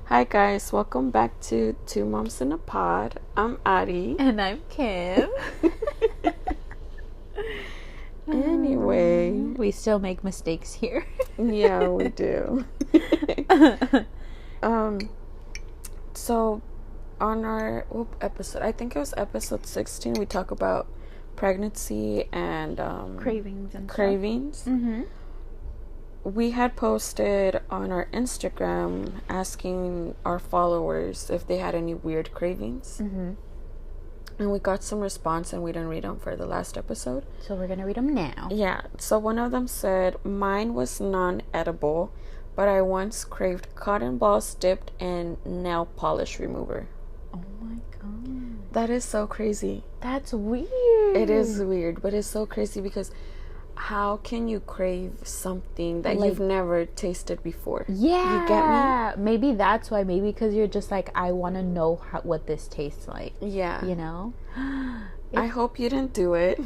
Hi guys, welcome back to Two Moms in a Pod. I'm Adi. And I'm Kim. Anyway, we still make mistakes here. Yeah, we do. So on our episode, I think it was episode 16, we talk about pregnancy and cravings and cravings. Stuff. Mm-hmm. We had posted on our Instagram asking our followers if they had any weird cravings. Mm-hmm. And we got some response, and we didn't read them for the last episode. So we're going to read them now. Yeah. So one of them said, mine was non-edible, but I once craved cotton balls dipped in nail polish remover. Oh my God. That is so crazy. That's weird. It is weird, but it's so crazy because how can you crave something that you've never tasted before? Yeah. You get me? Maybe that's why. Maybe because you're just like, I want to know what this tastes like. Yeah. You know? I hope you didn't do it.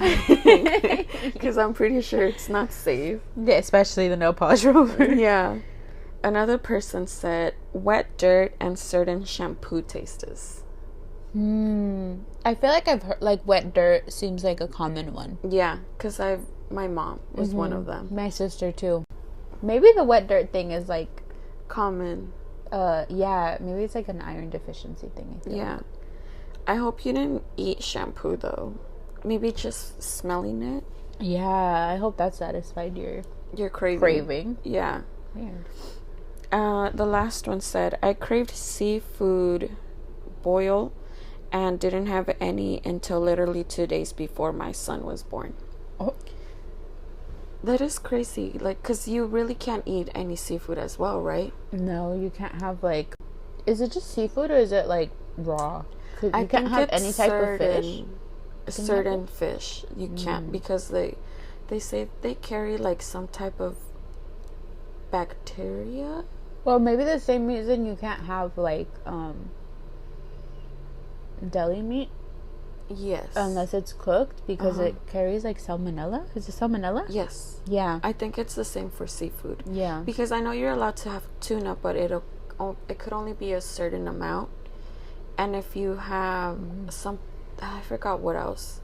Because I'm pretty sure it's not safe. Yeah, especially the nail polish remover. Yeah. Another person said, wet dirt and certain shampoo tastes. I feel like I've heard, like, wet dirt seems like a common one. Yeah, because my mom was one of them. My sister too. Maybe the wet dirt thing is like common. Yeah, maybe it's like an iron deficiency thing. I feel like. I hope you didn't eat shampoo though. Maybe just smelling it. Yeah, I hope that satisfied your craving. Yeah. Weird. The last one said, I craved seafood boil and didn't have any until literally 2 days before my son was born. Oh. That is crazy. Like, because you really can't eat any seafood as well, right? No, you can't have, like... Is it just seafood or is it, like, raw? You can't have any type of fish. Certain fish. You can't because they say they carry, like, some type of bacteria. Well, maybe the same reason you can't have, like, deli meat. Yes. Unless it's cooked because it carries like salmonella. Is it salmonella? Yes. Yeah. I think it's the same for seafood. Yeah. Because I know you're allowed to have tuna, but it could only be a certain amount. And if you have I forgot what else,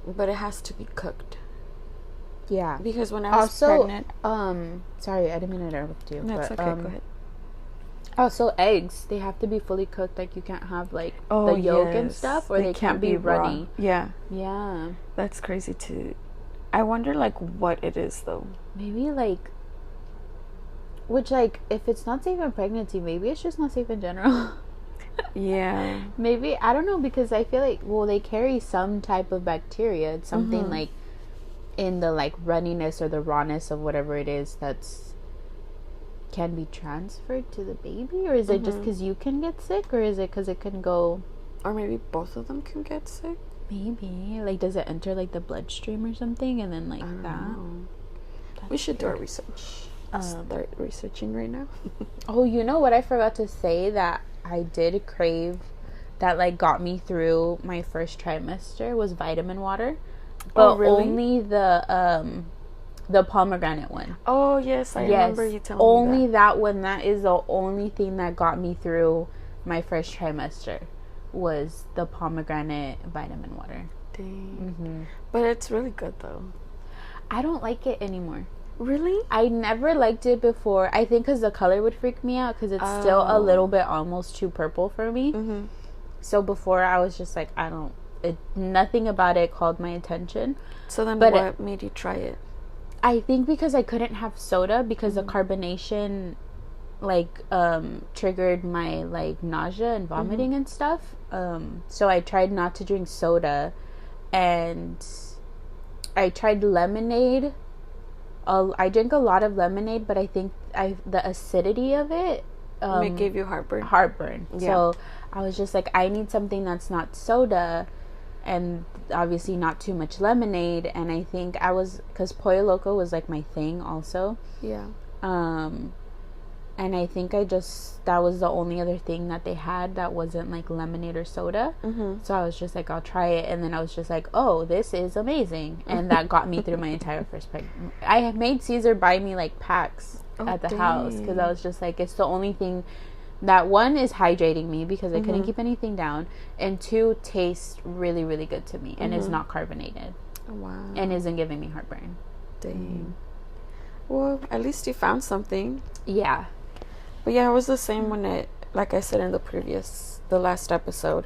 but it has to be cooked. Yeah. Because when I was pregnant, sorry, I didn't mean to interrupt you. That's okay. Go ahead. Also, eggs, they have to be fully cooked. Like, you can't have, like, the yolk and stuff, or they can't be runny. Raw. Yeah. Yeah. That's crazy, too. I wonder, like, what it is, though. Maybe, like... Which, like, if it's not safe in pregnancy, maybe it's just not safe in general. Yeah. Maybe, I don't know, because I feel like, well, they carry some type of bacteria. It's something, like, in the, like, runniness or the rawness of whatever it is that's... can be transferred to the baby, or is it just because you can get sick, or is it because it can go, or maybe both of them can get sick? Maybe, like, does it enter like the bloodstream or something, and then like that? We should do our research. Start researching right now. Oh, you know what I forgot to say that I did crave, that like got me through my first trimester, was vitamin water, but only the pomegranate one. Oh, yes. I remember you telling me only that one. That is the only thing that got me through my first trimester, was the pomegranate vitamin water. Dang. But it's really good, though. I don't like it anymore. Really? I never liked it before. I think because the color would freak me out, because it's still a little bit almost too purple for me. So before, I was just like, nothing about it called my attention. So then what made you try it? I think because I couldn't have soda, because the carbonation like triggered my like nausea and vomiting and stuff. So I tried not to drink soda, and I tried lemonade. I drink a lot of lemonade, but I think the acidity of it gave you heartburn. Yeah. So I was just like, I need something that's not soda, and obviously not too much lemonade. And I think because Pollo Loco was like my thing also. Yeah. And I think that was the only other thing that they had that wasn't like lemonade or soda. So I was just like, I'll try it. And then I was just like, oh, this is amazing. And that got me through my entire first pregnancy. I had made Caesar buy me like packs at the house, because I was just like, it's the only thing that one is hydrating me because I couldn't keep anything down, and 2 tastes really, really good to me and is not carbonated. Wow. And isn't giving me heartburn. Dang. Well, at least you found something. Yeah. But yeah, I was the same when like I said in the last episode,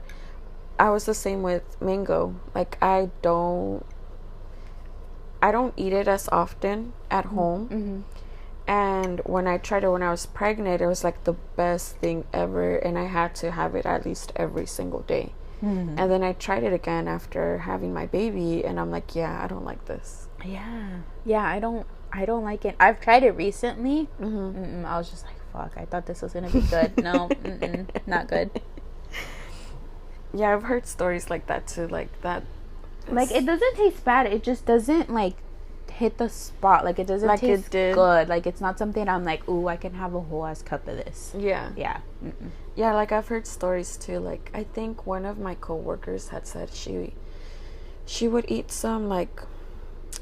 I was the same with mango. Like, I don't eat it as often at home. And when I tried it when I was pregnant, it was like the best thing ever, and I had to have it at least every single day. And then I tried it again after having my baby, and I'm like, yeah, I don't like this. Yeah, I don't like it. I've tried it recently. I was just like, fuck, I thought this was gonna be good. No, not good. Yeah, I've heard stories like that too. Like that, like, it doesn't taste bad. It just doesn't like hit the spot. Like, it doesn't like taste it did. good. Like, it's not something I'm like, ooh, I can have a whole ass cup of this. Yeah. Yeah. Like, I've heard stories too. Like, I think one of my coworkers had said she would eat some, like,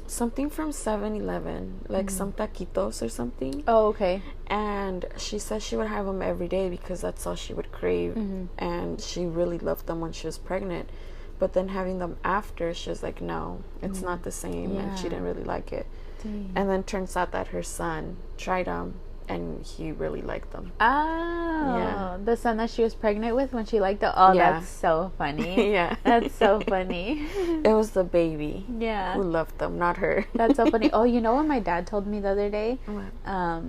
something from 7-Eleven, like some taquitos or something. Oh, okay. And she said she would have them every day because that's all she would crave. And she really loved them when she was pregnant. But then having them after, she was like, no, it's not the same. And she didn't really like it. Dang. And then turns out that her son tried them, and he really liked them. Oh, Yeah. The son that she was pregnant with when she liked it. Oh, Yeah. that's so funny. Yeah. That's so funny. It was the baby Yeah. who loved them, not her. That's so funny. Oh, you know what my dad told me the other day? What?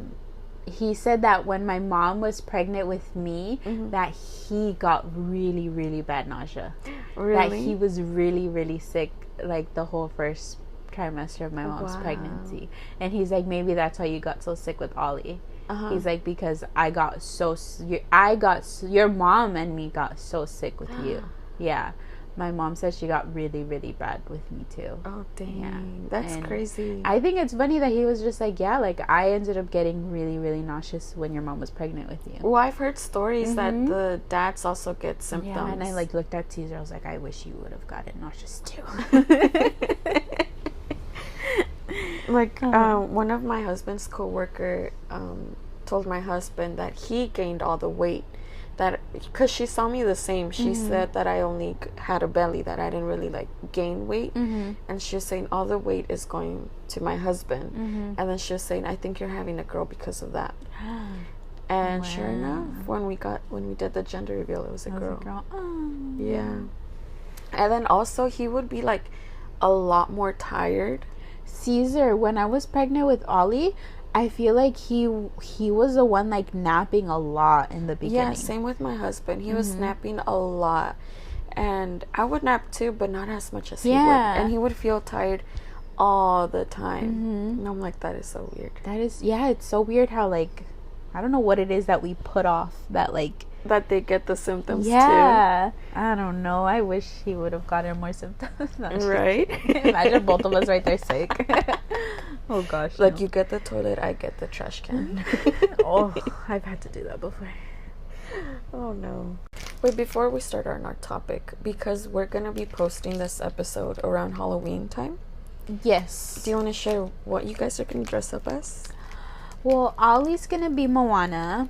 He said that when my mom was pregnant with me, that he got really, really bad nausea. Really? That he was really, really sick, like, the whole first trimester of my mom's pregnancy. And he's like, maybe that's why you got so sick with Ollie. He's like, because your mom and me got so sick with you. Yeah. My mom said she got really, really bad with me too. Oh, dang. Yeah. That's And crazy. I think it's funny that he was just like, yeah, like, I ended up getting really, really nauseous when your mom was pregnant with you. Well, I've heard stories that the dads also get symptoms. Yeah, and I, like, looked at Caesar. I was like, I wish you would have gotten nauseous too. Like, one of my husband's coworker told my husband that he gained all the weight, that because she saw me the same. She said that I only had a belly, that I didn't really, like, gain weight. And she was saying all the weight is going to my husband. And then she was saying, I think you're having a girl because of that. And sure enough, when we did the gender reveal, it was a girl. Oh. Yeah. And then also he would be, like, a lot more tired. Caesar, when I was pregnant with Ollie, I feel like he was the one, like, napping a lot in the beginning. Yeah, same with my husband. He was napping a lot. And I would nap too, but not as much as he would. And he would feel tired all the time. And I'm like, that is so weird. That is, yeah, it's so weird how, like, I don't know what it is that we put off that, like, that they get the symptoms too. I don't know. I wish he would have gotten more symptoms. Right? Imagine both of us right there sick. Oh gosh. Like, you get the toilet, I get the trash can. Oh, I've had to do that before. Oh no. Wait, before we start on our topic, because we're gonna be posting this episode around Halloween time. Yes. Do you want to share what you guys are gonna dress up as? Well, Ollie's gonna be Moana.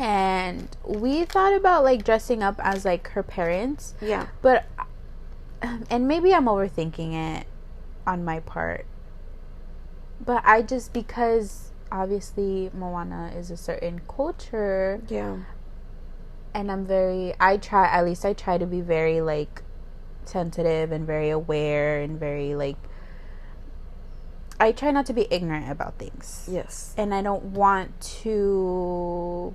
And we thought about, like, dressing up as, like, her parents. Yeah. But, and maybe I'm overthinking it on my part. But I just, because obviously Moana is a certain culture. Yeah. And I try to be very, like, sensitive and very aware and very, like, I try not to be ignorant about things. Yes. And I don't want to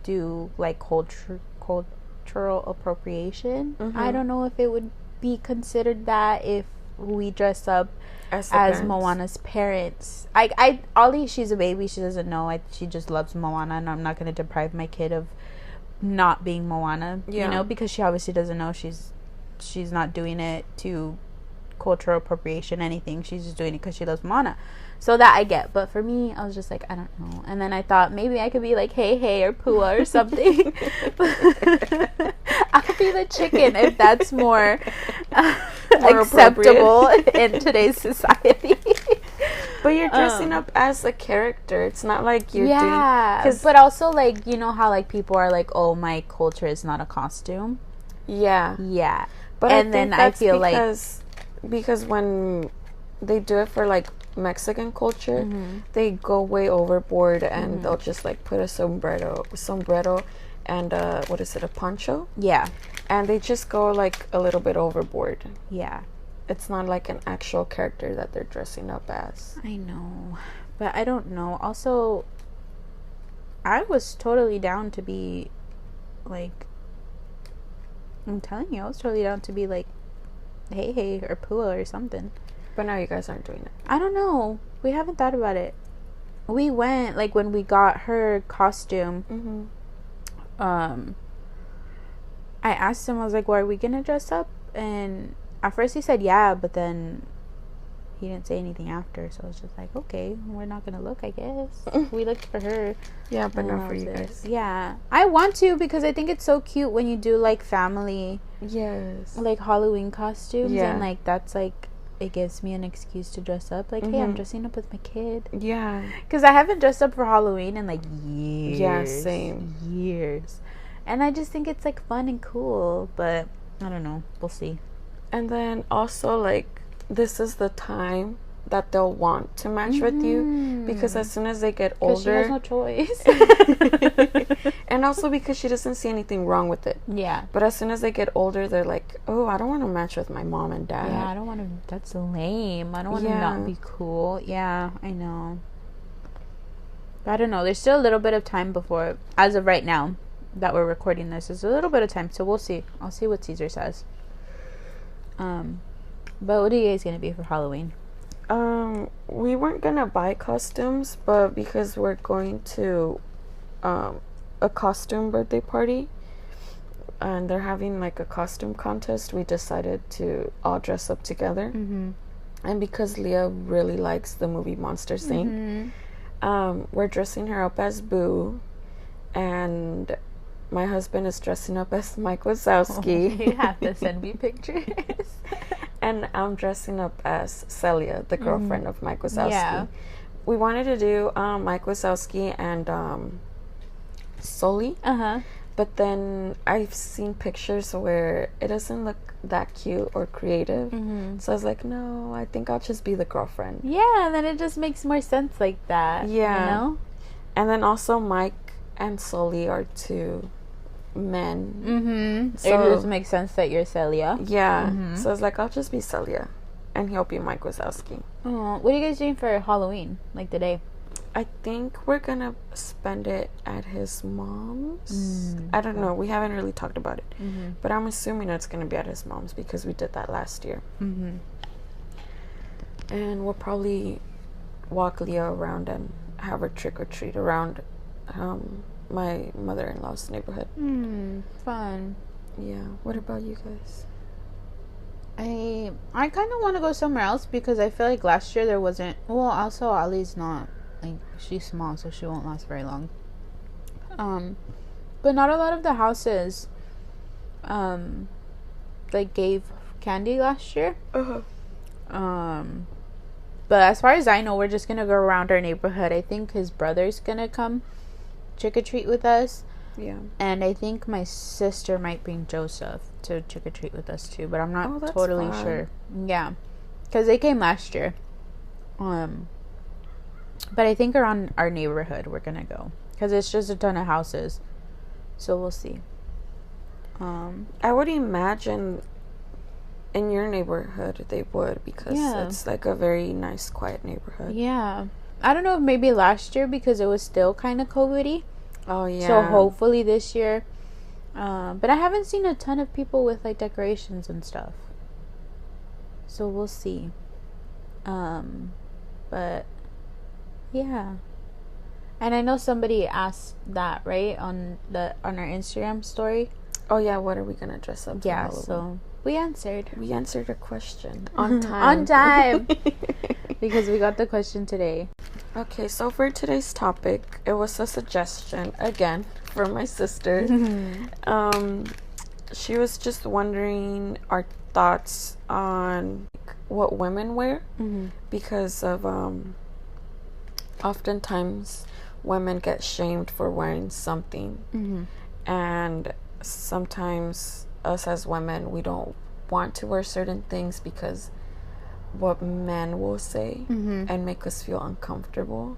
do, like, cultural appropriation. I don't know if it would be considered that if we dress up as Moana's parents. Ollie, she's a baby. She doesn't know. She just loves Moana, and I'm not going to deprive my kid of not being Moana. Yeah. You know, because she obviously doesn't know. She's not doing it to cultural appropriation, anything. She's just doing it because she loves Moana. So that I get. But for me, I was just like, I don't know. And then I thought maybe I could be like Hey or Pua or something. I'll be the chicken if that's more acceptable in today's society. But you're dressing up as a character. It's not like you're doing... but also, like, you know how, like, people are like, oh, my culture is not a costume? Yeah. But and then I feel because when they do it for, like, Mexican culture, they go way overboard and they'll just, like, put a sombrero and what is it, a poncho? Yeah. And they just go, like, a little bit overboard. Yeah. It's not like an actual character that they're dressing up as. I know. But I don't know. Also, I was totally down to be, like, I'm telling you, I was totally down to be, like, Hey or Pua or something. But now you guys aren't doing it. I don't know. We haven't thought about it. We went, like, when we got her costume, I asked him, I was like, well, are we gonna dress up? And at first he said yeah, but then he didn't say anything after, so I was just like, okay, we're not gonna look, I guess. We looked for her. Yeah, but not for you guys. Yeah. I want to, because I think it's so cute when you do, like, family, like, Halloween costumes, and, like, that's, like, it gives me an excuse to dress up, like, hey, I'm dressing up with my kid. Yeah. Because I haven't dressed up for Halloween in, like, years. Yeah, same. Years. And I just think it's, like, fun and cool, but I don't know. We'll see. And then also, like, this is the time that they'll want to match with you, because as soon as they get older, she has no choice. And also because she doesn't see anything wrong with it. Yeah. But as soon as they get older, they're like, oh, I don't want to match with my mom and dad. Yeah, I don't want to. That's lame. I don't want to not be cool. Yeah, I know. But I don't know. There's still a little bit of time before, as of right now, that we're recording this. There's a little bit of time, so we'll see. I'll see what Caesar says. But what are you guys gonna be for Halloween? We weren't gonna buy costumes, but because we're going to a costume birthday party and they're having, like, a costume contest, we decided to all dress up together. And because Leah really likes the movie Monsters Inc., we're dressing her up as Boo, and my husband is dressing up as Mike Wazowski. You have to send me pictures. And I'm dressing up as Celia, the girlfriend of Mike Wazowski. Yeah. We wanted to do Mike Wazowski and Sully. But then I've seen pictures where it doesn't look that cute or creative. So I was like, no, I think I'll just be the girlfriend. Yeah, then it just makes more sense like that. Yeah. You know? And then also Mike and Sully are two men. So it just makes sense that you're Celia. Yeah. So I was like, I'll just be Celia and he'll be Mike Wazowski. What are you guys doing for Halloween? Like the day? I think we're gonna spend it at his mom's. I don't know. We haven't really talked about it. But I'm assuming it's gonna be at his mom's because we did that last year. And we'll probably walk Leah around and have her trick or treat around my mother-in-law's neighborhood. Fun. Yeah. What about you guys? I kind of want to go somewhere else because I feel like last year there wasn't. Well, also Ali's not, like, she's small, so she won't last very long. But not a lot of the houses like gave candy last year. But as far as I know, we're just gonna go around our neighborhood. I think his brother's gonna come trick-or-treat with us. Yeah. And I think my sister might bring Joseph to trick-or-treat with us too, but I'm not totally sure. Yeah, because they came last year. But I think around our neighborhood we're gonna go because it's just a ton of houses, so we'll see. I would imagine in your neighborhood they would, because it's like a very nice, quiet neighborhood. Yeah, I don't know if maybe last year because it was still kind of COVID-y. Oh yeah. So hopefully this year. But I haven't seen a ton of people with, like, decorations and stuff. So we'll see. But yeah. And I know somebody asked that, right, on our Instagram story. Oh yeah, what are we gonna dress up for Halloween? So we answered. We answered a question on time. On time. Because we got the question today. Okay, so for today's topic, it was a suggestion again from my sister. She was just wondering our thoughts on what women wear because of oftentimes women get shamed for wearing something, and sometimes us as women, we don't want to wear certain things because what men will say and make us feel uncomfortable.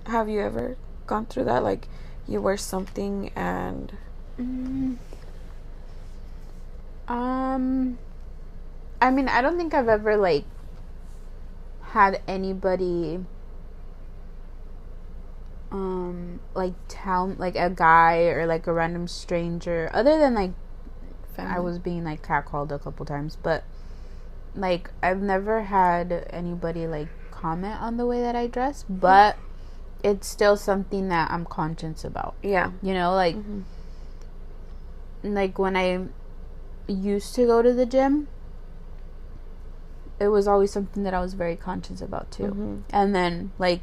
Have you ever gone through that? Like, you wear something and I mean, I don't think I've ever like had anybody like tell, like a guy or like a random stranger, other than like family. I was being like catcalled a couple times, but like I've never had anybody like comment on the way that I dress, but it's still something that I'm conscious about. Yeah. You know, like like when I used to go to the gym, it was always something that I was very conscious about too. And then like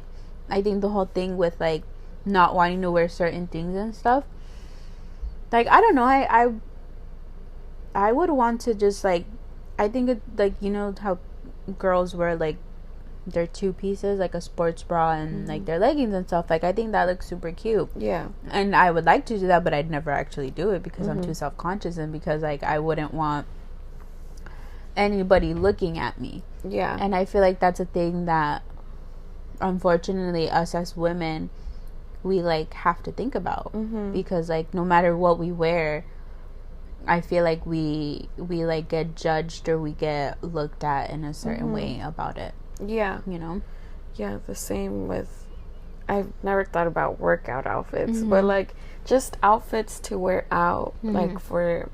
I think the whole thing with like not wanting to wear certain things and stuff, like I don't know, I would want to just like, I think it, like, you know how girls wear like their two pieces, like a sports bra and like their leggings and stuff, like I think that looks super cute. Yeah. And I would like to do that, but I'd never actually do it because I'm too self-conscious, and because like I wouldn't want anybody looking at me. Yeah. And I feel like that's a thing that unfortunately us as women, we like have to think about, because like no matter what we wear, I feel like we like get judged or we get looked at in a certain way about it. Yeah. You know? Yeah, the same with, I've never thought about workout outfits, but like just outfits to wear out, like for,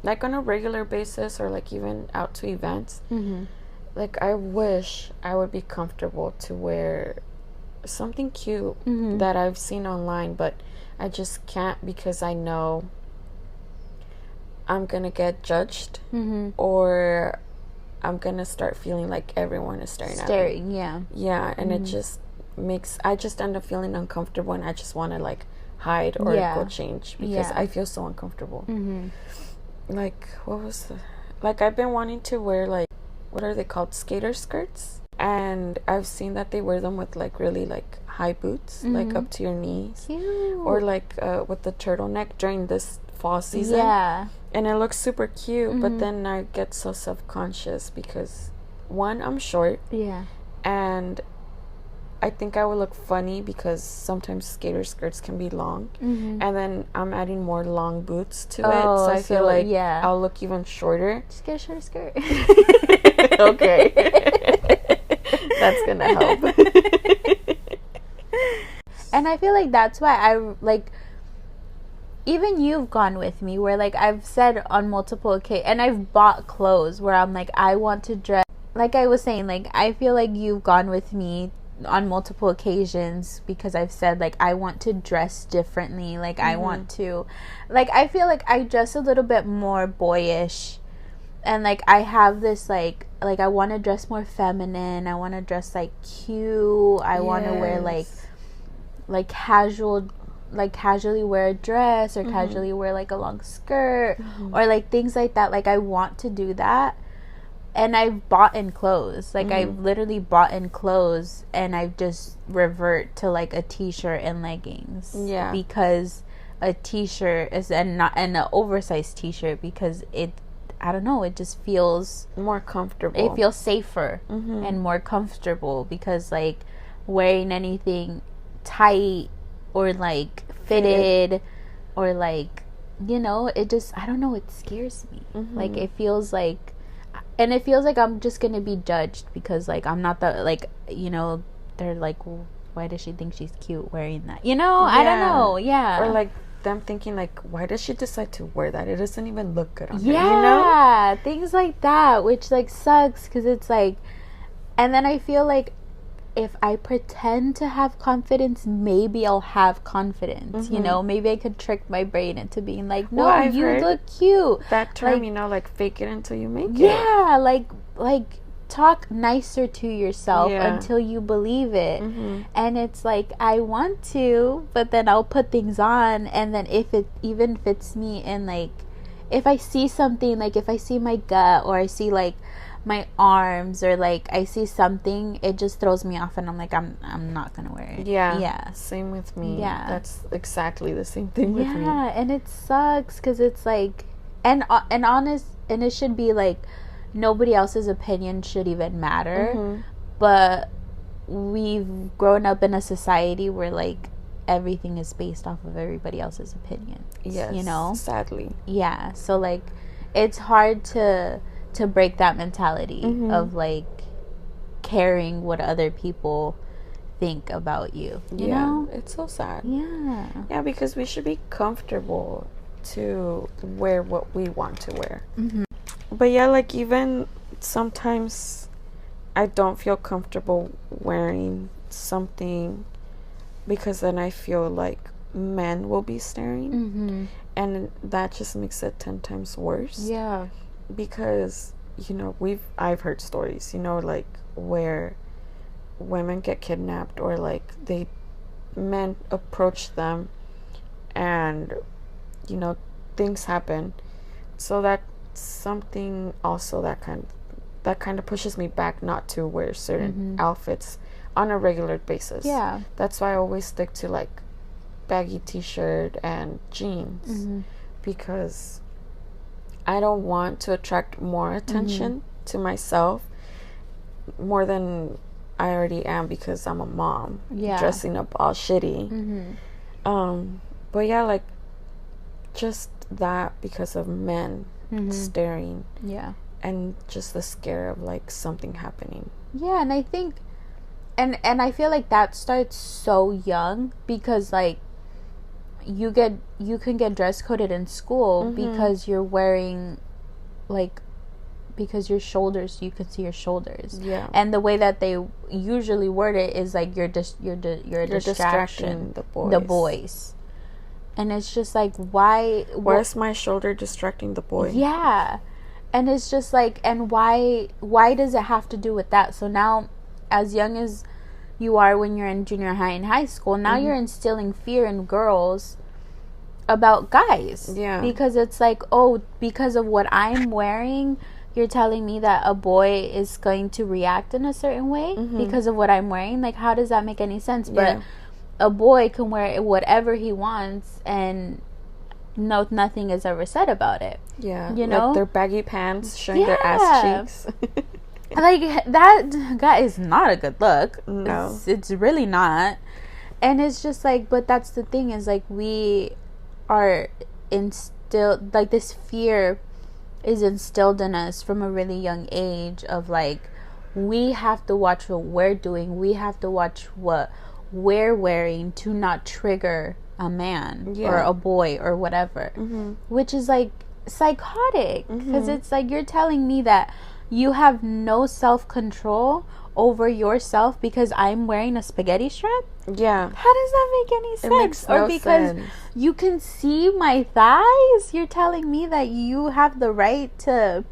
like on a regular basis, or like even out to events. Like I wish I would be comfortable to wear something cute that I've seen online, but I just can't, because I know I'm gonna get judged, or I'm gonna start feeling like everyone is staring at me. Yeah, and it just makes, I just end up feeling uncomfortable, and I just want to like hide or go change, because I feel so uncomfortable. Like, what was the, like I've been wanting to wear like, what are they called, skater skirts, and I've seen that they wear them with like really like high boots, like up to your knees. Cute. Or like with the turtleneck during this fall season. And it looks super cute, but then I get so self-conscious because, one, I'm short, and I think I would look funny because sometimes skater skirts can be long, and then I'm adding more long boots to it, so I feel like I'll look even shorter. Just get a short skirt. Okay. That's gonna help. And I feel like that's why I like, even you've gone with me where like I've said on multiple occasions, and I've bought clothes where I'm like, I want to dress, like I was saying, like I feel like you've gone with me on multiple occasions because I've said like I want to dress differently, like I want to, like I feel like I dress a little bit more boyish, and like I have this like I want to dress more feminine, I want to dress like cute, I want to wear like casual, like casually wear a dress, or casually wear like a long skirt, or like things like that. Like I want to do that, and I've bought in clothes, like I've literally bought in clothes, and I've just revert to like a t-shirt and leggings, because a t-shirt is, and an oversized t-shirt, because it, I don't know, it just feels more comfortable, it feels safer and more comfortable, because like wearing anything tight or like fitted or like, you know, it just, I don't know, it scares me. Like it feels like, and it feels like I'm just gonna be judged because like I'm not the, like, you know, they're like, well, why does she think she's cute wearing that, you know? I don't know. Or like them thinking like, why does she decide to wear that, it doesn't even look good on her, you know? Yeah, things like that, which like sucks, because it's like, and then I feel like if I pretend to have confidence, maybe I'll have confidence, you know? Maybe I could trick my brain into being like, no, well, you look cute. That term, like, you know, like fake it until you make it. Yeah, like talk nicer to yourself until you believe it. And it's like, I want to, but then I'll put things on, and then if it even fits me, and like, if I see something, like if I see my gut, or I see like my arms, or like I see something, it just throws me off, and I'm like, I'm not gonna wear it. Yeah, same with me. That's exactly the same thing with me. Yeah, and it sucks because it's like, and it should be like nobody else's opinion should even matter, but we've grown up in a society where like everything is based off of everybody else's opinion. Yes, you know, sadly. Yeah, so like it's hard to break that mentality of like caring what other people think about you. You know, it's so sad. Yeah, because we should be comfortable to wear what we want to wear. But yeah, like even sometimes I don't feel comfortable wearing something because then I feel like men will be staring, and that just makes it 10 times worse. Yeah, because you know I've heard stories, you know, like where women get kidnapped, or like men approach them, and you know things happen. So that's something also that kind of pushes me back not to wear certain outfits on a regular basis. Yeah, that's why I always stick to like baggy t-shirt and jeans, because I don't want to attract more attention to myself more than I already am, because I'm a mom dressing up all shitty. But yeah, like just that, because of men staring, and just the scare of like something happening. Yeah, and I think and I feel like that starts so young, because like you can get dress coded in school because you're wearing like, because your shoulders, you can see your shoulders. Yeah. And the way that they usually word it is like you're a distraction. The boys. And it's just like, where's my shoulder distracting the boy? Yeah. And it's just like, and why does it have to do with that? So now, as young as you are when you're in junior high and high school, now you're instilling fear in girls about guys. Yeah. Because it's like, oh, because of what I'm wearing, you're telling me that a boy is going to react in a certain way because of what I'm wearing. Like, how does that make any sense? But a boy can wear whatever he wants, and nothing is ever said about it. Yeah. You know? Like their baggy pants showing their ass cheeks. Like, that is not a good look. No. It's really not. And it's just like, but that's the thing, is like, we are instilled, like, this fear is instilled in us from a really young age of like, we have to watch what we're doing, we have to watch what we're wearing to not trigger a man or a boy or whatever, which is like psychotic, because it's like, you're telling me that you have no self-control over yourself because I'm wearing a spaghetti strap? Yeah. How does that make any sense? It makes no or because sense. You can see my thighs? You're telling me that you have the right to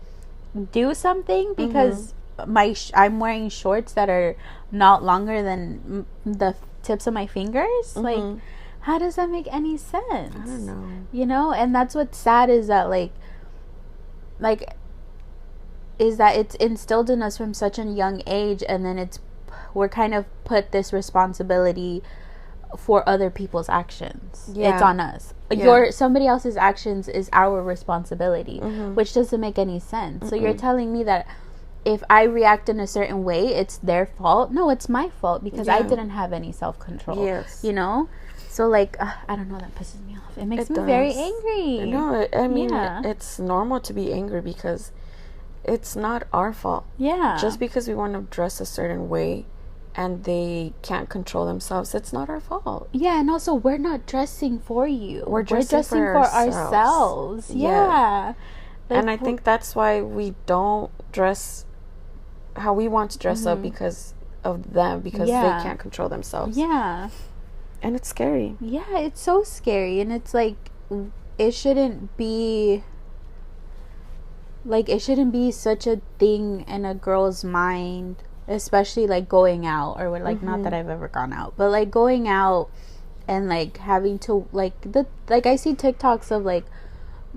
do something because I'm wearing shorts that are not longer than the tips of my fingers? Like, how does that make any sense? I don't know. You know? And that's what's sad, is that like is that it's instilled in us from such a young age, and then we're kind of put this responsibility for other people's actions. It's on us. Somebody else's actions is our responsibility, which doesn't make any sense. So you're telling me that if I react in a certain way, it's their fault? No, it's my fault, because I didn't have any self-control. Yes. You know? So like, I don't know, that pisses me off. It makes me very angry. No, I mean, it's normal to be angry, because it's not our fault. Yeah. Just because we want to dress a certain way and they can't control themselves, it's not our fault. Yeah, and also, we're not dressing for you. We're dressing for ourselves. Yeah. Like, and I think that's why we don't dress how we want to dress up, because of them, because they can't control themselves. Yeah. And it's scary. Yeah, it's so scary. And it's like, it shouldn't be such a thing in a girl's mind, especially like going out, or like, not that I've ever gone out, but like going out and like having to like I see TikToks of like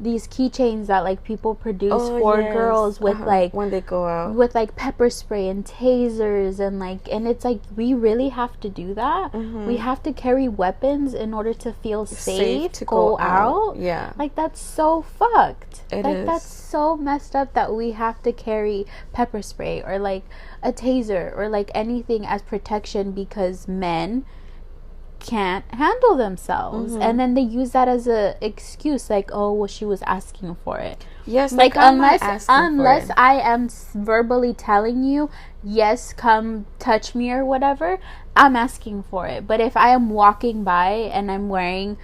these keychains that like people produce for girls with like when they go out with like pepper spray and tasers and like, and it's like, we really have to do that. We have to carry weapons in order to feel safe to go out. Yeah, like that's so fucked. It like is. That's so messed up that we have to carry pepper spray or like a taser or like anything as protection because men can't handle themselves. And then they use that as a excuse, like, oh well, she was asking for it. Yes, like unless I am verbally telling you, yes, come touch me or whatever, I'm asking for it. But if I am walking by and I'm wearing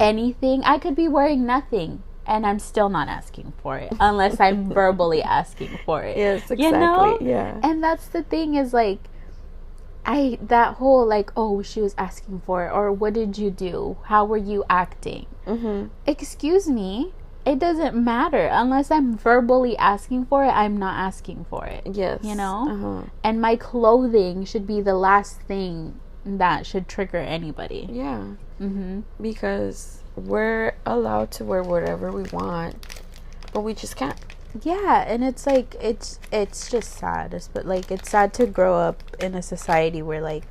anything, I could be wearing nothing and I'm still not asking for it unless I'm verbally asking for it. Yes, exactly. You know? Yeah. And that's the thing, is like, that whole like, oh, she was asking for it, or what did you do? How were you acting? Excuse me, it doesn't matter. Unless I'm verbally asking for it, I'm not asking for it. Yes. You know? And my clothing should be the last thing that should trigger anybody. Yeah. Because we're allowed to wear whatever we want, but we just can't. Yeah, and it's like, it's just sad. But like, it's sad to grow up in a society where like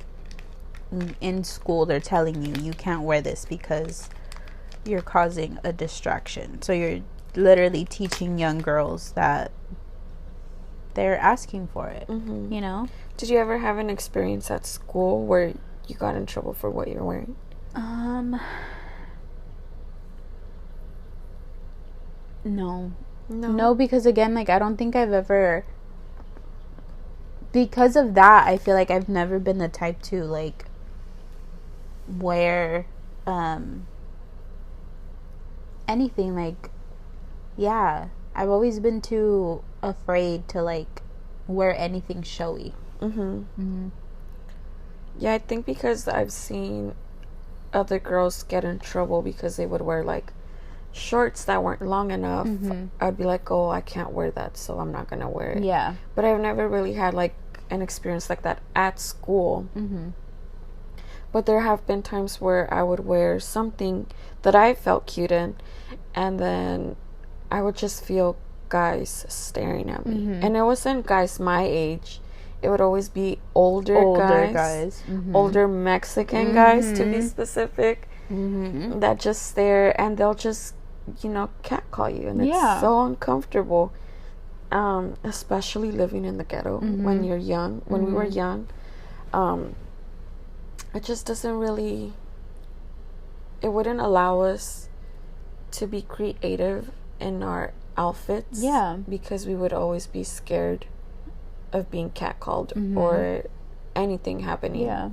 in school they're telling you can't wear this because you're causing a distraction. So you're literally teaching young girls that they're asking for it. You know? Did you ever have an experience at school where you got in trouble for what you're wearing? No, because again, like, I don't think I've ever, because of that, I feel like I've never been the type to like wear anything. Like, yeah, I've always been too afraid to like wear anything showy. Yeah, I think because I've seen other girls get in trouble because they would wear like shorts that weren't long enough. I'd be like, oh, I can't wear that, so I'm not gonna wear it. Yeah. But I've never really had like an experience like that at school. But there have been times where I would wear something that I felt cute in, and then I would just feel guys staring at me. And it wasn't guys my age. It would always be older guys. Older Mexican guys, to be specific, that just stare, and they'll just, you know, catcall you, and it's so uncomfortable. Especially living in the ghetto when you're young. When we were young, it just doesn't really. It wouldn't allow us to be creative in our outfits. Yeah, because we would always be scared of being catcalled or anything happening. Yeah.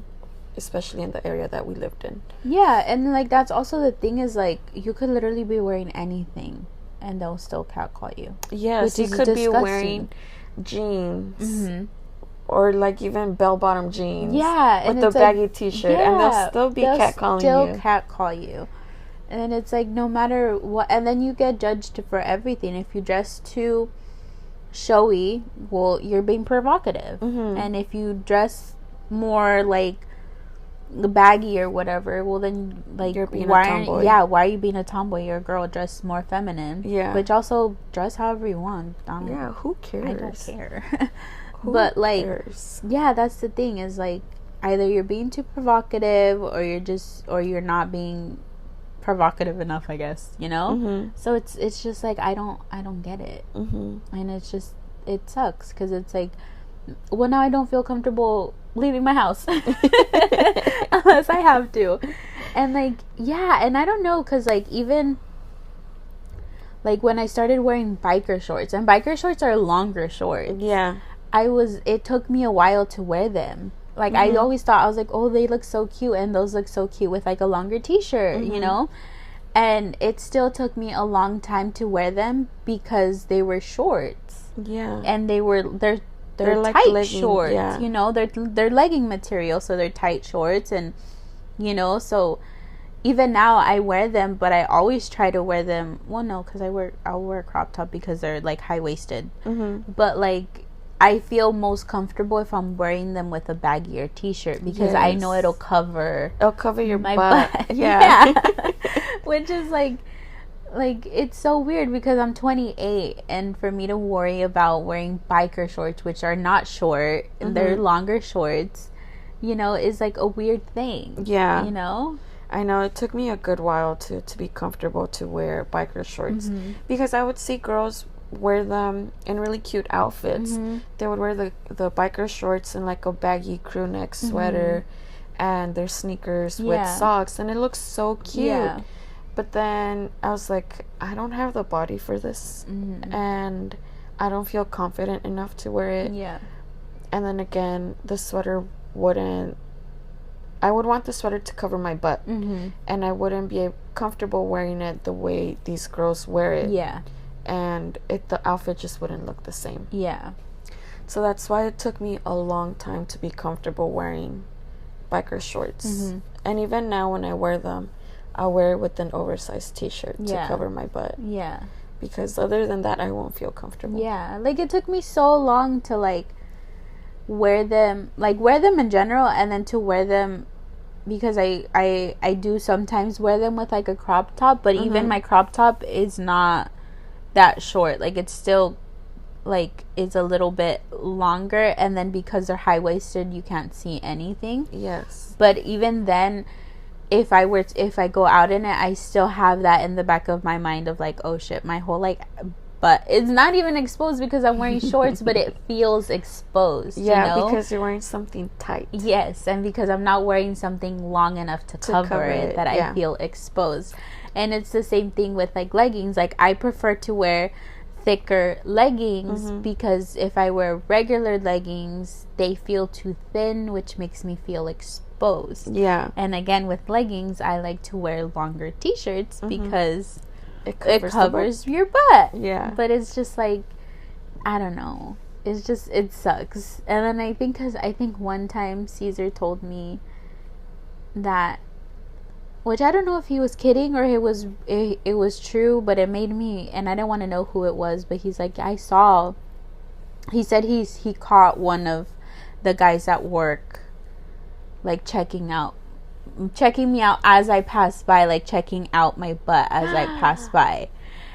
Especially in the area that we lived in. Yeah, and like that's also the thing, is like you could literally be wearing anything and they'll still catcall you. Yes, you could be wearing jeans or like even bell-bottom jeans. Yeah, with the baggy t-shirt, and they'll still be catcalling you. Still catcall you. And it's like no matter what, and then you get judged for everything. If you dress too showy, well, you're being provocative. And if you dress more like baggy or whatever, well then like you're being a tomboy. Why are you being a tomboy? You're a girl, dress more feminine. Yeah, which also dress however you want. Who cares? I don't care. But like yeah, that's the thing, is like either you're being too provocative or you're not being provocative enough, I guess, you know. So it's just like I don't get it. And it's just, it sucks because it's like, well, now I don't feel comfortable leaving my house unless I have to. And like, yeah, and I don't know, because like even like when I started wearing biker shorts, and biker shorts are longer shorts, it took me a while to wear them. Like I always thought, I was like, oh, they look so cute, and those look so cute with like a longer t-shirt, you know. And it still took me a long time to wear them because they were shorts. Yeah. And they're like tight legging, shorts, you know, they're legging material, so they're tight shorts, and you know, so even now I wear them, but I always try to wear them, well, no, because I'll wear a crop top because they're like high-waisted, but like I feel most comfortable if I'm wearing them with a baggier t-shirt, because I know it'll cover your my butt. Yeah. Which is like, like, it's so weird because I'm 28, and for me to worry about wearing biker shorts, which are not short, they're longer shorts, you know, is like a weird thing. Yeah. You know? I know it took me a good while to be comfortable to wear biker shorts because I would see girls wear them in really cute outfits. They would wear the biker shorts and like a baggy crew neck sweater and their sneakers with socks, and it looks so cute. Yeah. But then I was like, I don't have the body for this, and I don't feel confident enough to wear it. Yeah. And then again, the sweater wouldn't. I would want the sweater to cover my butt, and I wouldn't be comfortable wearing it the way these girls wear it. Yeah. And the outfit just wouldn't look the same. Yeah. So that's why it took me a long time to be comfortable wearing biker shorts. And even now when I wear them, I'll wear it with an oversized t-shirt to cover my butt. Yeah. Because other than that, I won't feel comfortable. Yeah. Like, it took me so long to, like, wear them in general, and then to wear them, because I do sometimes wear them with, like, a crop top, but even my crop top is not that short. Like, it's still, like, it's a little bit longer, and then because they're high-waisted, you can't see anything. Yes. But even then, if I go out in it, I still have that in the back of my mind of, like, oh shit, my whole, like, butt, it's not even exposed because I'm wearing shorts, but it feels exposed. Yeah, you know? Because you're wearing something tight. Yes, and because I'm not wearing something long enough to cover it that I feel exposed. And it's the same thing with, like, leggings. Like, I prefer to wear thicker leggings because if I wear regular leggings, they feel too thin, which makes me feel exposed. Yeah. And again, with leggings, I like to wear longer t-shirts because it covers your butt. Yeah. But it's just like, I don't know. It's just, it sucks. And then I think one time Caesar told me that, which I don't know if he was kidding or it was true, but it made me, and I didn't want to know who it was, but he's like, he said he caught one of the guys at work, like, checking me out as I passed by, like, checking out my butt as I passed by.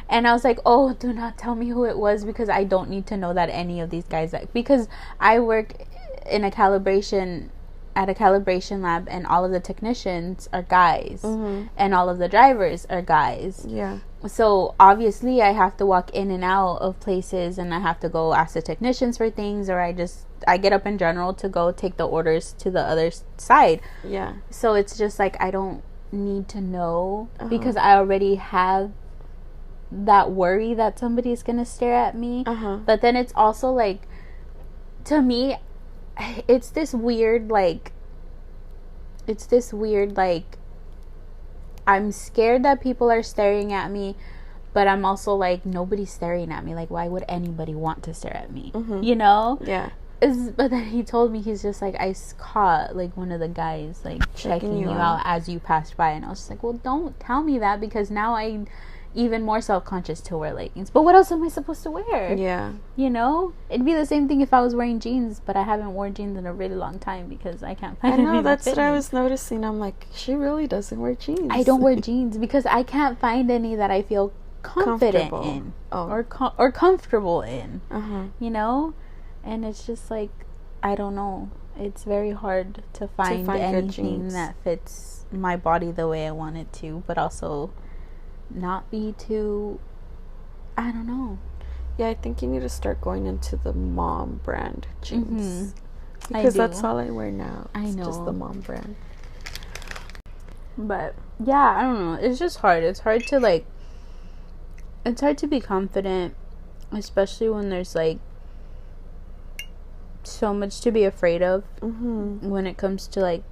And I was like, oh, do not tell me who it was, because I don't need to know that any of these guys, because I work in at a calibration lab, and all of the technicians are guys, and all of the drivers are guys. Yeah. So obviously I have to walk in and out of places, and I have to go ask the technicians for things, or I get up in general to go take the orders to the other side. Yeah. So it's just like, I don't need to know, because I already have that worry that somebody's gonna stare at me. But then it's also like, to me, it's this weird, like, I'm scared that people are staring at me, but I'm also like, nobody's staring at me. Like, why would anybody want to stare at me? You know? Yeah. But then he told me, he's just like, I caught, like, one of the guys, like, checking you out as you passed by. And I was just like, well, don't tell me that, because now I'm even more self-conscious to wear leggings. But what else am I supposed to wear? Yeah. You know? It'd be the same thing if I was wearing jeans, but I haven't worn jeans in a really long time because I can't find anything. I know, that's what I was noticing. I'm like, she really doesn't wear jeans. I don't wear jeans because I can't find any that I feel confident in or comfortable in. You know? And it's just like, I don't know. It's very hard to find anything that fits my body the way I want it to, but also not be too, I don't know. Yeah, I think you need to start going into the mom brand jeans. Because that's all I wear now. I know. Just the mom brand. But yeah, I don't know. It's just hard. It's hard to, like, it's hard to be confident, especially when there's, like, so much to be afraid of when it comes to, like,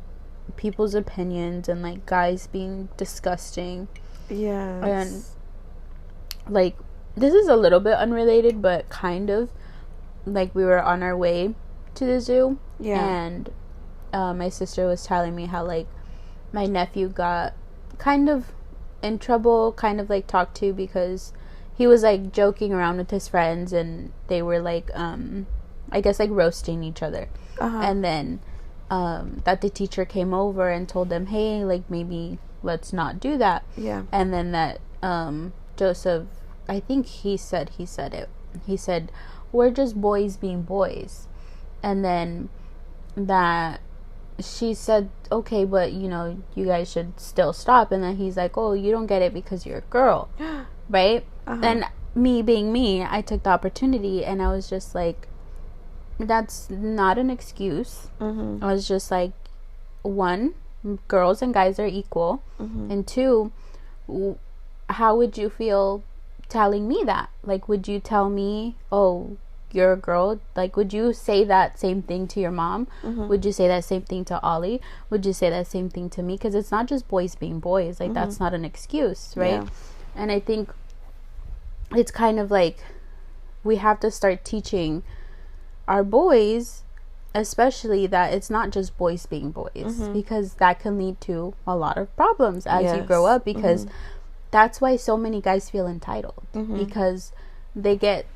people's opinions and, like, guys being disgusting. Yeah. And, like, this is a little bit unrelated, but kind of. Like, we were on our way to the zoo. Yeah. And my sister was telling me how, like, my nephew got kind of in trouble, kind of, like, talked to because he was, like, joking around with his friends, and they were, like, I guess, like, roasting each other. And then that the teacher came over and told them, hey, like, maybe let's not do that. Yeah. And then that Joseph, I think he said it. He said, we're just boys being boys. And then that she said, okay, but you know, you guys should still stop. And then he's like, oh, you don't get it because you're a girl. Right? And me being me, I took the opportunity and I was just like, that's not an excuse. I was just like, one, girls and guys are equal. And two, how would you feel telling me that? Like, would you tell me, oh, you're a girl? Like, would you say that same thing to your mom? Would you say that same thing to Ollie? Would you say that same thing to me? Because it's not just boys being boys. Like, that's not an excuse, right? Yeah. And I think it's kind of like we have to start teaching our boys, especially, that it's not just boys being boys, because that can lead to a lot of problems as you grow up, because that's why so many guys feel entitled, because they get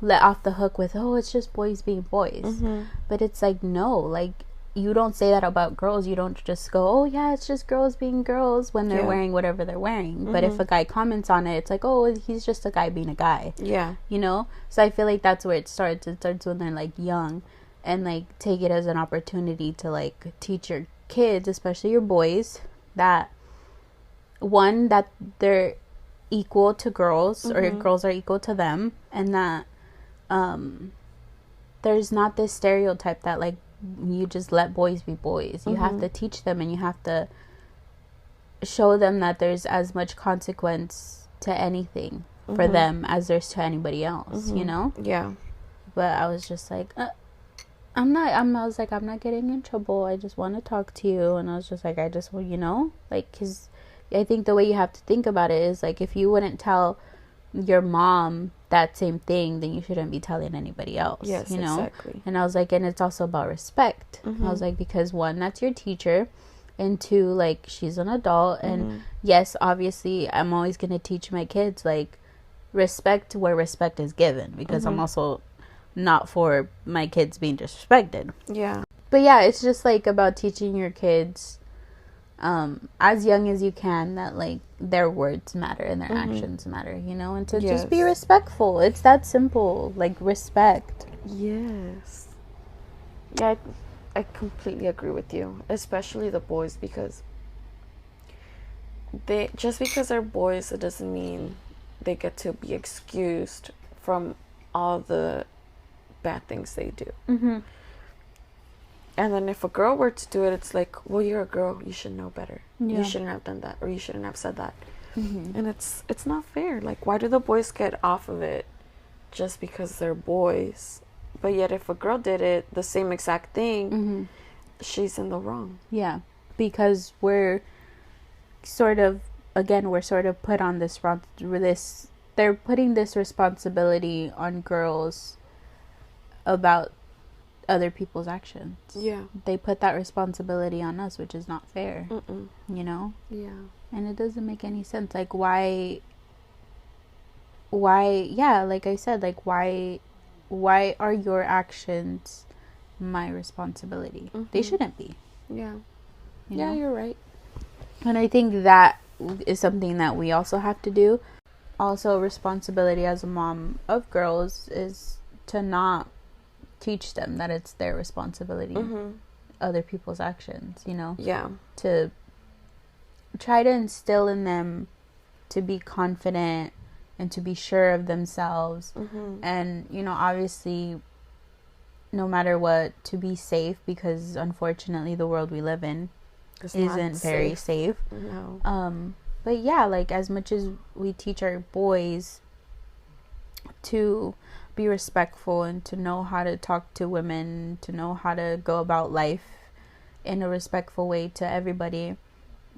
let off the hook with, oh, it's just boys being boys. But it's like, no, like, you don't say that about girls. You don't just go, oh yeah, it's just girls being girls when they're wearing whatever they're wearing. But if a guy comments on it, it's like, oh, he's just a guy being a guy. Yeah. You know? So I feel like that's where it starts. It starts when they're like young, and like take it as an opportunity to like teach your kids, especially your boys, that one, that they're equal to girls, or girls are equal to them, and that there's not this stereotype that like you just let boys be boys. You have to teach them, and you have to show them that there's as much consequence to anything for them as there's to anybody else, you know? Yeah. But I was just like, I was like, I'm not getting in trouble. I just want to talk to you. And I was just like, I just want, you know, like, because I think the way you have to think about it is like, if you wouldn't tell your mom that same thing, then you shouldn't be telling anybody else. Yes, you know? Exactly. And I was like, and it's also about respect. I was like, because one, that's your teacher, and two, like, she's an adult, and yes, obviously, I'm always gonna teach my kids like respect where respect is given, because I'm also not for my kids being disrespected. Yeah. But yeah, it's just like about teaching your kids as young as you can that like their words matter and their actions matter, you know, and to just be respectful. It's that simple, like respect. Yes. Yeah, I completely agree with you, especially the boys, because they, just because they're boys, it doesn't mean they get to be excused from all the bad things they do. And then if a girl were to do it, it's like, well, you're a girl, you should know better. You shouldn't have done that, or you shouldn't have said that. And it's not fair. Like, why do the boys get off of it just because they're boys? But yet if a girl did it, the same exact thing, she's in the wrong. Yeah, because we're sort of put on this, they're putting this responsibility on girls about other people's actions. Yeah. They put that responsibility on us, which is not fair. You know? Yeah. And it doesn't make any sense. Like, why, yeah, like I said, like, why are your actions my responsibility? They shouldn't be. Yeah. You know? You're right. And I think that is something that we also have to do. Also, responsibility as a mom of girls is to not teach them that it's their responsibility, other people's actions, you know? Yeah. To try to instill in them to be confident and to be sure of themselves. And, you know, obviously, no matter what, to be safe, because unfortunately the world we live in isn't very safe. No. But yeah, like, as much as we teach our boys to be respectful and to know how to talk to women, to know how to go about life in a respectful way to everybody,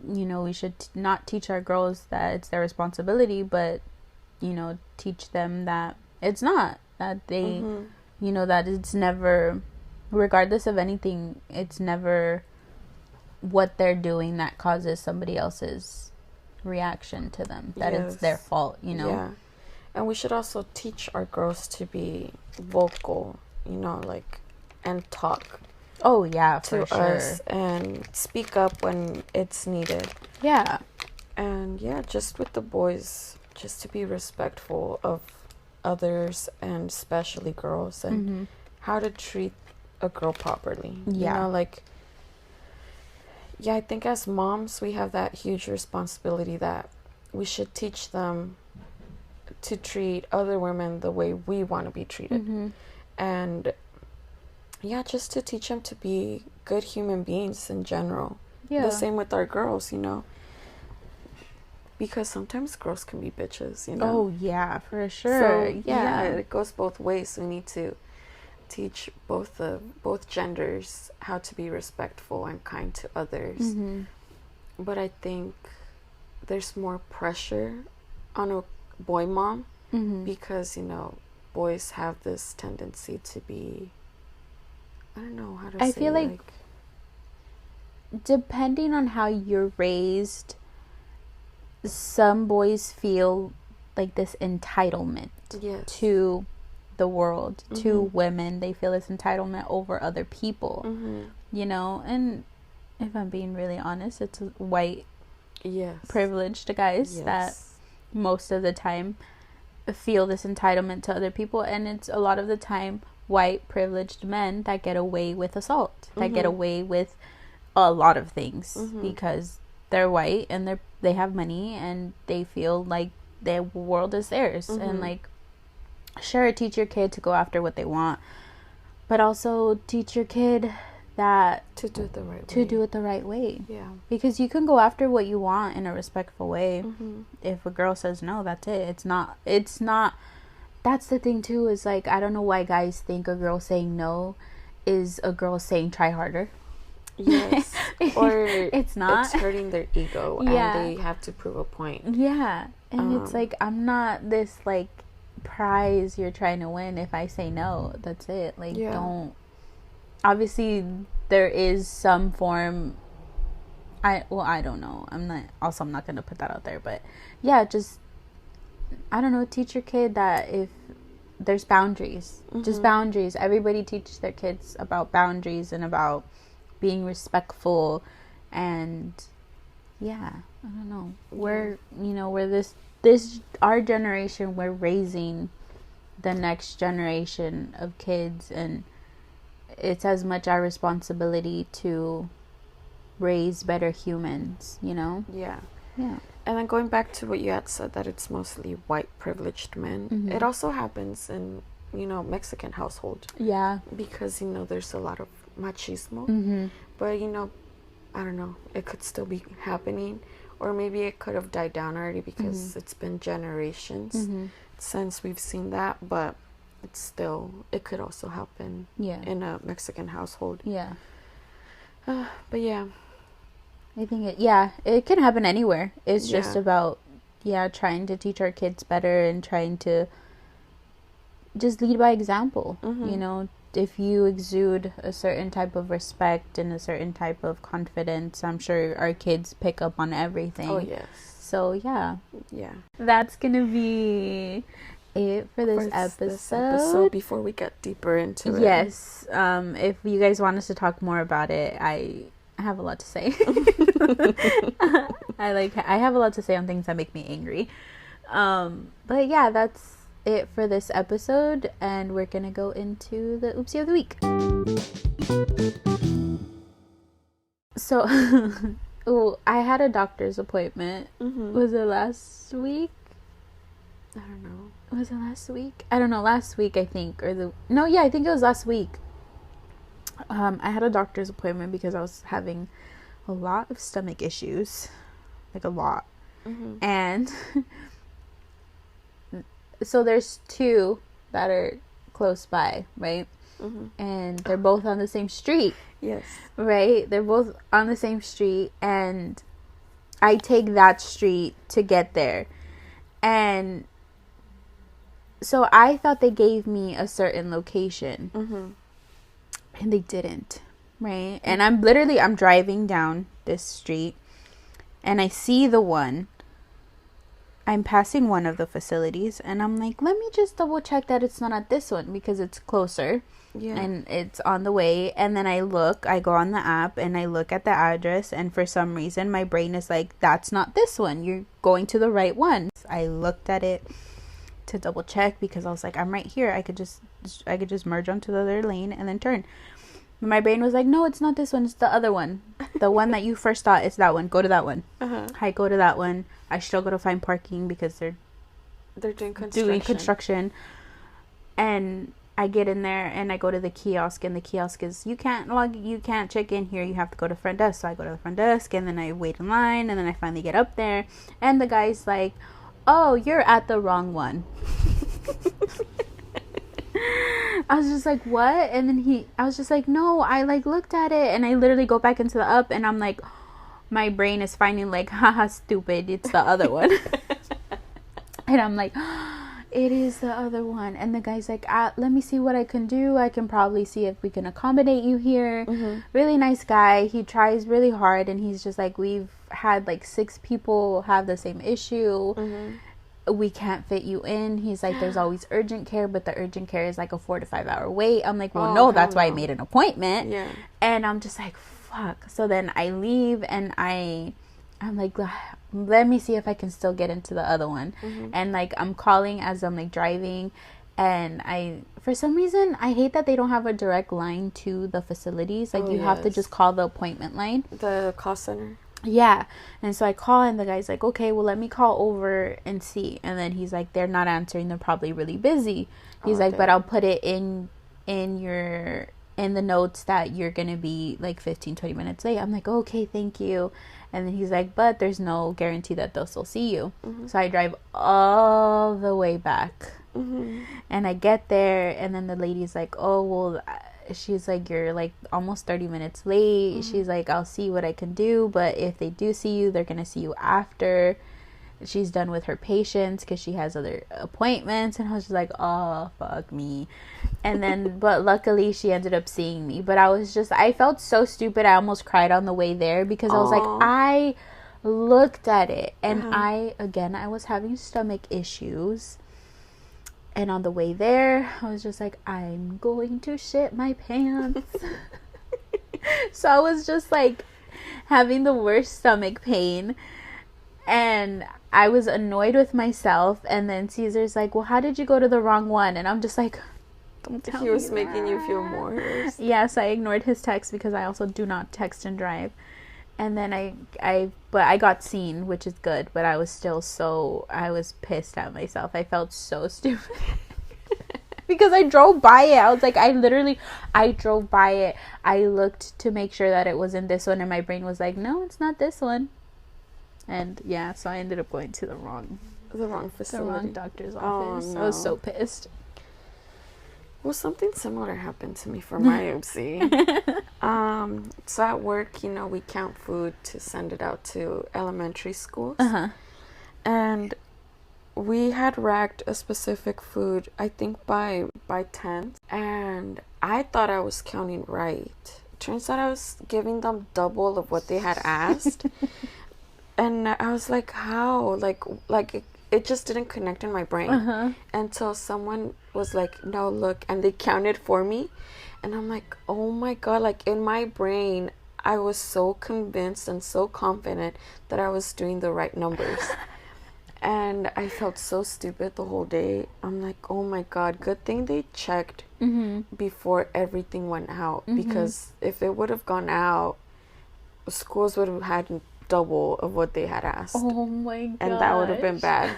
you know, we should not teach our girls that it's their responsibility, but, you know, teach them that it's not, that they, you know, that it's never, regardless of anything, it's never what they're doing that causes somebody else's reaction to them, that it's their fault, you know? Yeah. And we should also teach our girls to be vocal, you know, like, and talk. Oh, yeah, for sure. To us and speak up when it's needed. Yeah. And yeah, just with the boys, just to be respectful of others and especially girls, and how to treat a girl properly. Yeah. You know, like, yeah, I think as moms, we have that huge responsibility that we should teach them to treat other women the way we want to be treated. And yeah, just to teach them to be good human beings in general. Yeah. The same with our girls, you know. Because sometimes girls can be bitches, you know. Oh, yeah, for sure. So, yeah, it goes both ways. We need to teach both genders how to be respectful and kind to others. But I think there's more pressure on a boy mom because, you know, boys have this tendency to be, I don't know how to say it. I feel like depending on how you're raised, some boys feel like this entitlement to the world, to women. They feel this entitlement over other people, you know. And if I'm being really honest, it's white privileged guys that most of the time feel this entitlement to other people, and it's a lot of the time white privileged men that get away with assault, that get away with a lot of things because they're white and they have money and they feel like the world is theirs. And like, sure, teach your kid to go after what they want, but also teach your kid that to do it the right way. Yeah, because you can go after what you want in a respectful way. If a girl says no, that's it. It's not that's the thing too, is like, I don't know why guys think a girl saying no is a girl saying try harder. Yes. Or it's not. It's hurting their ego and they have to prove a point. Yeah. And it's like, I'm not this like prize you're trying to win if I say no. That's it. Like, don't. Obviously there is some form, I don't know. I'm not gonna put that out there, but yeah, just, I don't know, teach your kid that if there's boundaries, just boundaries. Everybody teaches their kids about boundaries and about being respectful. And yeah, I don't know, we're this our generation, we're raising the next generation of kids, and it's as much our responsibility to raise better humans, you know? Yeah. And then going back to what you had said, that it's mostly white privileged men, it also happens in, you know, Mexican household. Yeah. Because, you know, there's a lot of machismo. But, you know, I don't know, it could still be happening, or maybe it could have died down already because it's been generations since we've seen that. But it's still, it could also happen in a Mexican household. But yeah, I think it can happen anywhere. It's just about trying to teach our kids better and trying to just lead by example. You know, if you exude a certain type of respect and a certain type of confidence, I'm sure our kids pick up on everything. Oh yes. So yeah, that's gonna be it for this episode. Before we get deeper into it, yes, if you guys want us to talk more about it, I have a lot to say. I have a lot to say on things that make me angry. But yeah, that's it for this episode, and we're gonna go into the oopsie of the week. So I had a doctor's appointment. Was it last week? I don't know. Was it last week? I don't know. Last week, I think. I think it was last week. I had a doctor's appointment because I was having a lot of stomach issues. Like, a lot. And so there's two that are close by, right? And they're both on the same street. Yes. Right? They're both on the same street, and I take that street to get there. And so I thought they gave me a certain location. And they didn't, right? And I'm driving down this street, and I see the one, I'm passing one of the facilities, and I'm like, let me just double check that it's not at this one because it's closer. Yeah. And it's on the way. And then I go on the app and I look at the address, and for some reason my brain is like, that's not this one. You're going to the right one. I looked at it to double check because I was like, I'm right here. I could just merge onto the other lane and then turn. But my brain was like, no, it's not this one. It's the other one. The one that you first thought is that one. Go to that one. I go to that one. I struggle to find parking because they're doing construction. And I get in there and I go to the kiosk, and the kiosk is, you can't check in here. You have to go to front desk. So I go to the front desk, and then I wait in line, and then I finally get up there, and the guy's like, oh, you're at the wrong one. I was just like, what? And then I was just like, no, I like looked at it, and I literally go back into the up, and I'm like, my brain is finding like, haha, stupid, it's the other one. And I'm like, it is the other one. And the guy's like, let me see what I can do. I can probably see if we can accommodate you here. Really nice guy. He tries really hard, and he's just like, we've had like 6 people have the same issue. We can't fit you in. He's like, there's always urgent care, but the urgent care is like a 4 to 5 hour wait. I'm like, well, no, that's why I made an appointment. Yeah. And I'm just like, fuck. So then I leave, and I'm like, let me see if I can still get into the other one. And like, I'm calling as I'm like driving, and for some reason, I hate that they don't have a direct line to the facilities. Like, you have to just call the appointment line, the call center. Yeah. And so I call, and the guy's like, okay, well, let me call over and see. And then he's like, they're not answering, they're probably really busy. He's like, but I'll put it in the notes that you're gonna be like 15-20 minutes late. I'm like, okay, thank you. And then he's like, but there's no guarantee that they'll still see you. So I drive all the way back, and I get there, and then the lady's like, oh, well, she's like, you're like almost 30 minutes late. She's like, I'll see what I can do, but if they do see you, they're gonna see you after she's done with her patients, because she has other appointments. And I was just like, oh, fuck me. And then but luckily she ended up seeing me. But I felt so stupid. I almost cried on the way there, because I was like, I looked at it, and I was having stomach issues. And on the way there, I was just like, I'm going to shit my pants. So I was just like having the worst stomach pain, and I was annoyed with myself. And then Caesar's like, well, how did you go to the wrong one? And I'm just like, don't tell me. He was making you feel more worse. Yes, I ignored his text because I also do not text and drive. And then I got seen, which is good, but I was pissed at myself. I felt so stupid. Because I drove by it. I was like, I drove by it. I looked to make sure that it wasn't this one, and my brain was like, no, it's not this one. And yeah, so I ended up going to the wrong facility. The wrong doctor's office. Oh, no. I was so pissed. Well, something similar happened to me for my OC. So at work, we count food to send it out to elementary schools. And we had racked a specific food, I think by 10. And I thought I was counting right. Turns out I was giving them double of what they had asked. And I was like, how? Like it just didn't connect in my brain until someone was like, no, look, and they counted for me. And I'm like, oh my God, like in my brain, I was so convinced and so confident that I was doing the right numbers. And I felt so stupid the whole day. I'm like, oh my God, good thing they checked before everything went out. Because if it would have gone out, schools would have had double of what they had asked. Oh my God. And that would have been bad.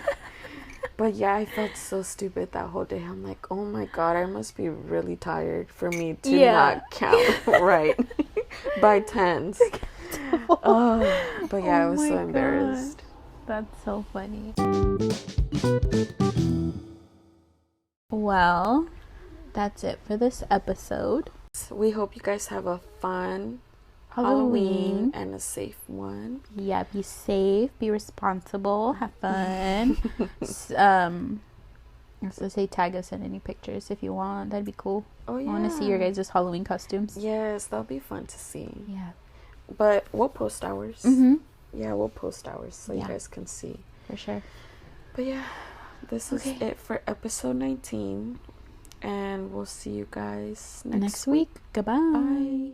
But yeah, I felt so stupid that whole day. I'm like, oh my God, I must be really tired for me to not count right by tens. But yeah, I was so embarrassed. God. That's so funny. Well, that's it for this episode. We hope you guys have a fun Halloween and a safe one. Yeah, be safe, be responsible, have fun. I was gonna say tag us in any pictures if you want. That'd be cool. Oh yeah, I want to see your guys' Halloween costumes. Yes, that'll be fun to see. Yeah, but we'll post ours. Yeah, we'll post ours so you guys can see for sure. But yeah, this is it for episode 19. And we'll see you guys next week. Goodbye. Bye.